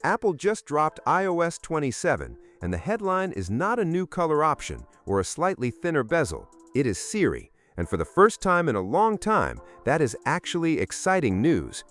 Apple just dropped iOS 27, and the headline is not a new color option or a slightly thinner bezel. It is Siri, and for the first time in a long time, that is actually exciting news.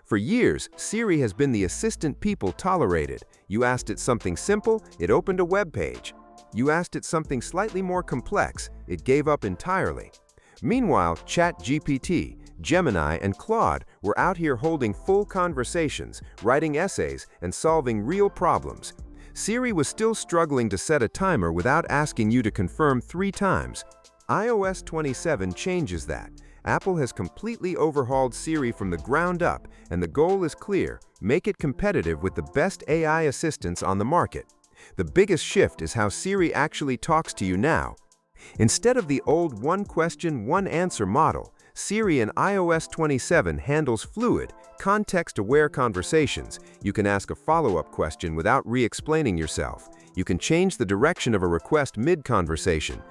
For years, Siri has been the assistant people tolerated. You asked it something simple, it opened a web page. You asked it something slightly more complex, it gave up entirely. Meanwhile, ChatGPT, Gemini, and Claude were out here holding full conversations, writing essays, and solving real problems. Siri was still struggling to set a timer without asking you to confirm 3 times. iOS 27 changes that. Apple has completely overhauled Siri from the ground up, and the goal is clear: make it competitive with the best AI assistants on the market. The biggest shift is how Siri actually talks to you now. Instead of the old one-question, one-answer model, Siri in iOS 27 handles fluid, context-aware conversations. You can ask a follow-up question without re-explaining yourself. You can change the direction of a request mid-conversation.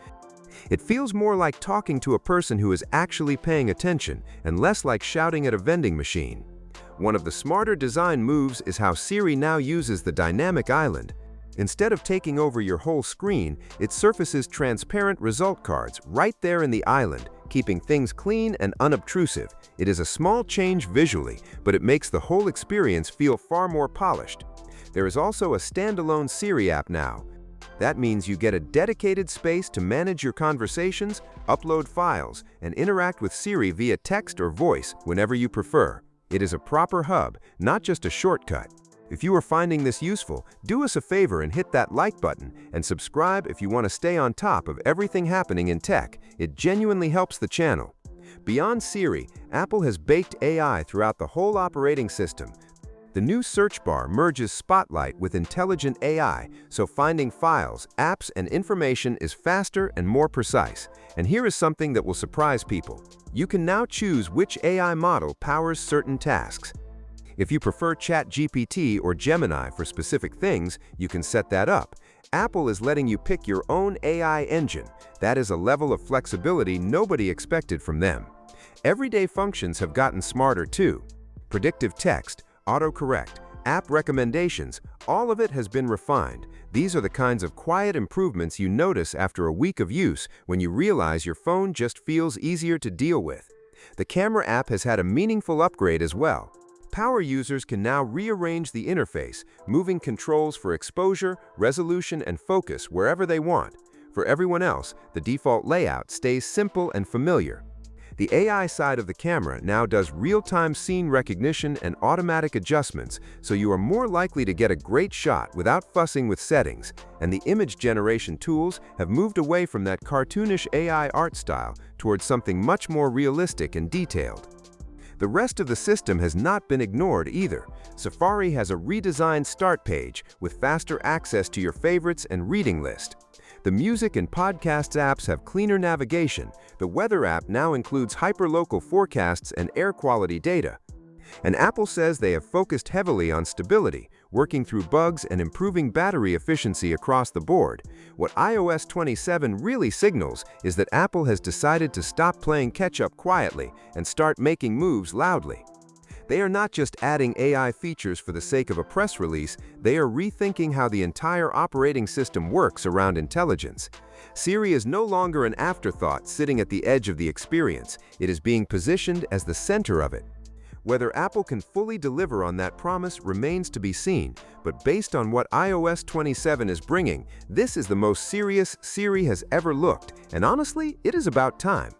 It feels more like talking to a person who is actually paying attention and less like shouting at a vending machine. One of the smarter design moves is how Siri now uses the dynamic island. Instead of taking over your whole screen, it surfaces transparent result cards right there in the island, keeping things clean and unobtrusive. It is a small change visually, but it makes the whole experience feel far more polished. There is also a standalone Siri app now. That means you get a dedicated space to manage your conversations, upload files, and interact with Siri via text or voice whenever you prefer. It is a proper hub, not just a shortcut. If you are finding this useful, do us a favor and hit that like button, and subscribe if you want to stay on top of everything happening in tech. It genuinely helps the channel. Beyond Siri, Apple has baked AI throughout the whole operating system. The new search bar merges Spotlight with intelligent AI, so finding files, apps, and information is faster and more precise. And here is something that will surprise people. You can now choose which AI model powers certain tasks. If you prefer ChatGPT or Gemini for specific things, you can set that up. Apple is letting you pick your own AI engine. That is a level of flexibility nobody expected from them. Everyday functions have gotten smarter too. Predictive text, autocorrect, app recommendations, all of it has been refined. These are the kinds of quiet improvements you notice after a week of use when you realize your phone just feels easier to deal with. The camera app has had a meaningful upgrade as well. Power users can now rearrange the interface, moving controls for exposure, resolution, and focus wherever they want. For everyone else, the default layout stays simple and familiar. The AI side of the camera now does real-time scene recognition and automatic adjustments, so you are more likely to get a great shot without fussing with settings. And the image generation tools have moved away from that cartoonish AI art style towards something much more realistic and detailed. The rest of the system has not been ignored either. Safari has a redesigned start page with faster access to your favorites and reading list. The music and podcasts apps have cleaner navigation. The weather app now includes hyperlocal forecasts and air quality data. And Apple says they have focused heavily on stability, working through bugs and improving battery efficiency across the board. What iOS 27 really signals is that Apple has decided to stop playing catch-up quietly and start making moves loudly. They are not just adding AI features for the sake of a press release, they are rethinking how the entire operating system works around intelligence. Siri is no longer an afterthought sitting at the edge of the experience. It is being positioned as the center of it. Whether Apple can fully deliver on that promise remains to be seen, but based on what iOS 27 is bringing, this is the most serious Siri has ever looked, and honestly, it is about time.